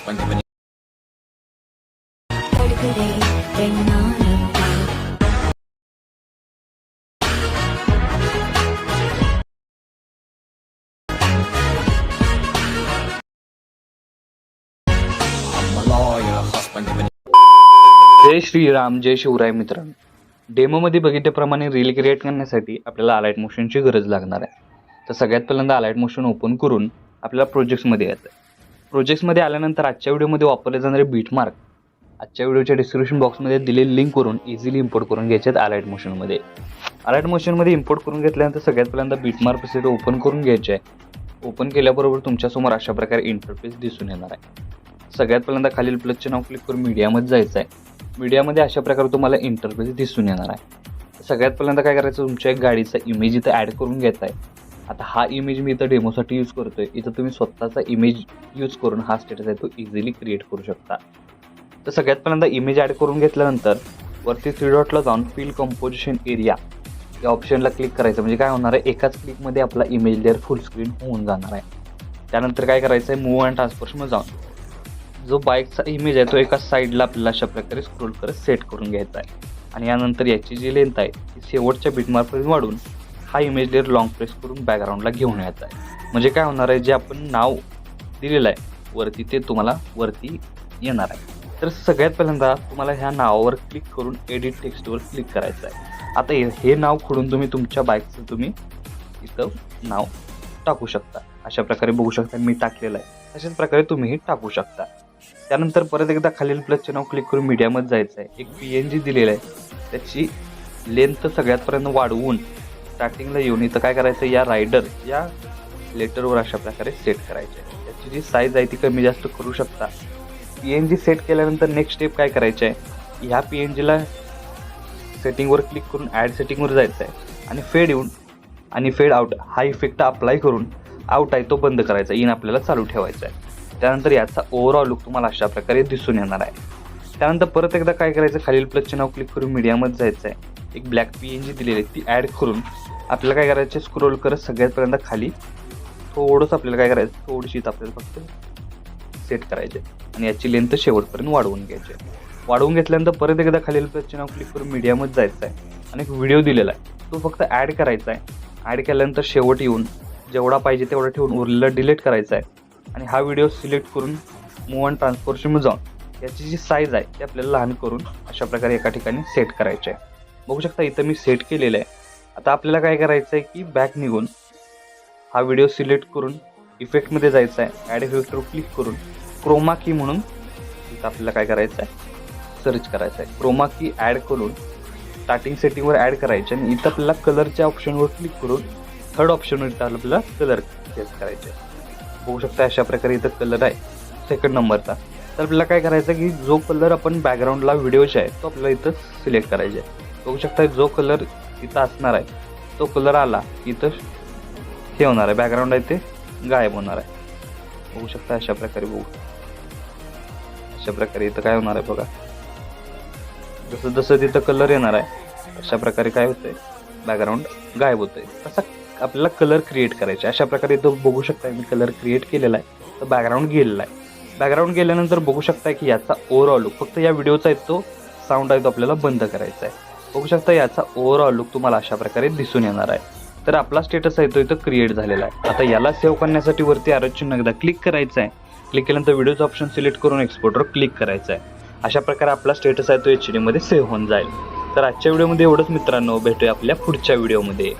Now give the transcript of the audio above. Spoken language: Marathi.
husband giving I'm a lawyer, husband giving जय श्रीराम, जय शिवराय मित्रांनो. डेमोमध्ये बघितल्याप्रमाणे रील क्रिएट करण्यासाठी आपल्याला अलाइट मोशनची गरज लागणार आहे. तर सगळ्यात पहिल्यांदा अलाइट मोशन ओपन करून आपल्याला प्रोजेक्ट्समध्ये यायचं आहे. प्रोजेक्ट्समध्ये आल्यानंतर आजच्या व्हिडिओमध्ये वापरले जाणारे बीटमार्क आजच्या व्हिडिओच्या डिस्क्रिप्शन बॉक्समध्ये दिलेली लिंकवरून इझिली इम्पोर्ट करून घ्यायचे आहेत अलाइट मोशनमध्ये. अलाइट मोशनमध्ये इम्पोर्ट करून घेतल्यानंतर सगळ्यात पहिल्यांदा बीटमार्क सेट ओपन करून घ्यायचे आहे. ओपन केल्याबरोबर तुमच्यासमोर अशा प्रकारे इंटरफेस दिसून येणार आहे. सगळ्यात पहिल्यांदा खालील प्लसचे नाव क्लिक करून मीडियामध्ये जायचं आहे. मीडियामध्ये अशा प्रकारे तुम्हाला इंटरफेस दिसून येणार आहे. सगळ्यात पहिल्यांदा काय करायचं, तुमच्या एक गाडीचा इमेज इथं ॲड करून घ्यायचा आहे. आता हा इमेज मी इथं डेमोसाठी यूज करतोय. इथं तुम्ही स्वतःचा इमेज यूज करून हा स्टेटस आहे तो इझिली क्रिएट करू शकता. तर सगळ्यात पहिल्यांदा इमेज ॲड करून घेतल्यानंतर वरती 3 डॉटला जाऊन फिल कंपोजिशन एरिया या ऑप्शनला क्लिक करायचं. म्हणजे काय होणार आहे, एकाच क्लिकमध्ये आपला इमेज लेअर फुल स्क्रीन होऊन जाणार आहे. त्यानंतर काय करायचं आहे, मूव्ह अँड ट्रान्सफॉर्ममध्ये जाऊन जो बाईकचा इमेज आहे तो एका साईडला आपल्याला अशा प्रकारे स्क्रोल करत सेट करून घ्यायचा आहे. आणि यानंतर याची जी लेंथ आहे ती शेवटच्या बीटमार्कपर्यंत वाढून हा इमेज लेअर लॉंग प्रेस करून बॅकग्राऊंडला घेऊन यायचा आहे. म्हणजे काय होणार आहे, जे आपण नाव दिलेलं आहे वरती ते तुम्हाला वरती येणार आहे. तर सगळ्यात पहिल्यांदा तुम्हाला ह्या नावावर क्लिक करून एडिट टेक्स्टवर क्लिक करायचं आहे. आता हे नाव खोडून तुम्ही तुमच्या बाईकचं तुम्ही इथं नाव टाकू शकता. अशा प्रकारे बघू शकता मी टाकलेलं आहे. तशाच प्रकारे तुम्हीही टाकू शकता. त्यानंतर परत एकदा खालील प्लसचे नाव क्लिक करून मीडियामध्ये जायचं आहे. एक PNG दिलेलं आहे त्याची लेंथ सगळ्यातपर्यंत वाढवून स्टार्टिंगला येऊन इथं काय करायचं, या रायडर या लेटरवर अशा प्रकारे सेट करायचे आहे. त्याची जी साईज आहे ती कमी जास्त करू शकता. PNG सेट केल्यानंतर नेक्स्ट स्टेप काय करायचे आहे, ह्या PNGला सेटिंगवर क्लिक करून ॲड सेटिंगवर जायचं आहे आणि फेड येऊन आणि फेड आउट हा इफेक्ट अप्लाय करून आउट आहे तो बंद करायचा, इन आपल्याला चालू ठेवायचा आहे. त्यानंतर याचा ओव्हरऑल लुक तुम्हाला अशा प्रकारे दिसून येणार आहे. त्यानंतर परत एकदा काय करायचं, खालील प्लसचे नाव क्लिक करून मीडियामध्ये जायचं आहे. एक ब्लॅक PNG दिलेली आहे ती ॲड करून आपल्याला काय करायचं, स्क्रोल करत सगळ्यात खाली थोडंसं आपल्याला काय करायचं, थोडीशी आपल्याला फक्त सेट करायचे आणि याची लेंथ शेवटपर्यंत वाढवून घ्यायची. वाढवून घेतल्यानंतर परत एकदा खालील प्लसचे नाव क्लिक करून मीडियामध्ये जायचं आहे आणि एक व्हिडिओ दिलेला आहे तो फक्त ॲड करायचा आहे. ॲड केल्यानंतर शेवट येऊन जेवढा पाहिजे तेवढा ठेवून उरलेला डिलीट करायचा आहे आणि हा व्हिडिओ सिलेक्ट करून मूव्ह अँड ट्रान्सफॉर्मेशनमध्ये जाऊन याची जी साईज आहे ती आपल्याला लहान करून अशा प्रकारे एका ठिकाणी सेट करायचे आहे. बघू शकता इथं मी सेट केलेलं आहे. आता आपल्याला काय करायचं आहे की बॅक निघून हा व्हिडिओ सिलेक्ट करून इफेक्टमध्ये जायचं आहे. ॲड इफेक्टवर क्लिक करून क्रोमा की म्हणून इथं आपल्याला काय करायचं आहे, सर्च करायचं आहे. क्रोमा की ॲड करून स्टार्टिंग सेटिंगवर ॲड करायचे आणि इथं आपल्याला कलरच्या ऑप्शनवर क्लिक करून थर्ड ऑप्शनवर इथं आपल्याला कलर चेंज करायचे. बघू शकता अशा प्रकारे इथं कलर आहे सेकंड नंबरचा. तर आपल्याला काय करायचं की जो कलर आपण बॅकग्राऊंडला व्हिडिओचा आहे तो आपल्याला इथं सिलेक्ट करायचा आहे. बघू शकता जो कलर इथं असणार आहे तो कलर आला इथं हे होणार आहे, बॅकग्राऊंड आहे ते गायब होणार आहे. बघू शकता अशा प्रकारे. अशा प्रकारे इथं काय होणार आहे बघा, जसं जसं तिथं कलर येणार आहे अशा प्रकारे काय होतंय, बॅकग्राऊंड गायब होतंय. तसा आपल्याला कलर क्रिएट करायचे. अशा प्रकारे इथं बघू शकता मी कलर क्रिएट केलेला आहे तर बॅकग्राऊंड गेलेला आहे. बॅकग्राऊंड गेल्यानंतर बघू शकता की याचा ओव्हरऑल लुक फक्त या व्हिडिओचा आहे तो साऊंड आहे तो आपल्याला बंद करायचा आहे. बघू शकता याचा ओव्हरऑल लुक तुम्हाला अशा प्रकारे दिसून येणार आहे. तर आपला स्टेटस आहे तो इथं क्रिएट झालेला आहे. आता याला सेव्ह करण्यासाठी वरती ॲरो चिन्ह एकदा क्लिक करायचं आहे. क्लिक केल्यानंतर व्हिडिओचं ऑप्शन सिलेक्ट करून एक्सपोर्टवर क्लिक करायचं आहे. अशा प्रकारे आपला स्टेटस आहे तो HD मध्ये सेव्ह होऊन जाईल. तर आजच्या व्हिडिओमध्ये एवढंच मित्रांनो, भेटूया आपल्या पुढच्या व्हिडिओमध्ये.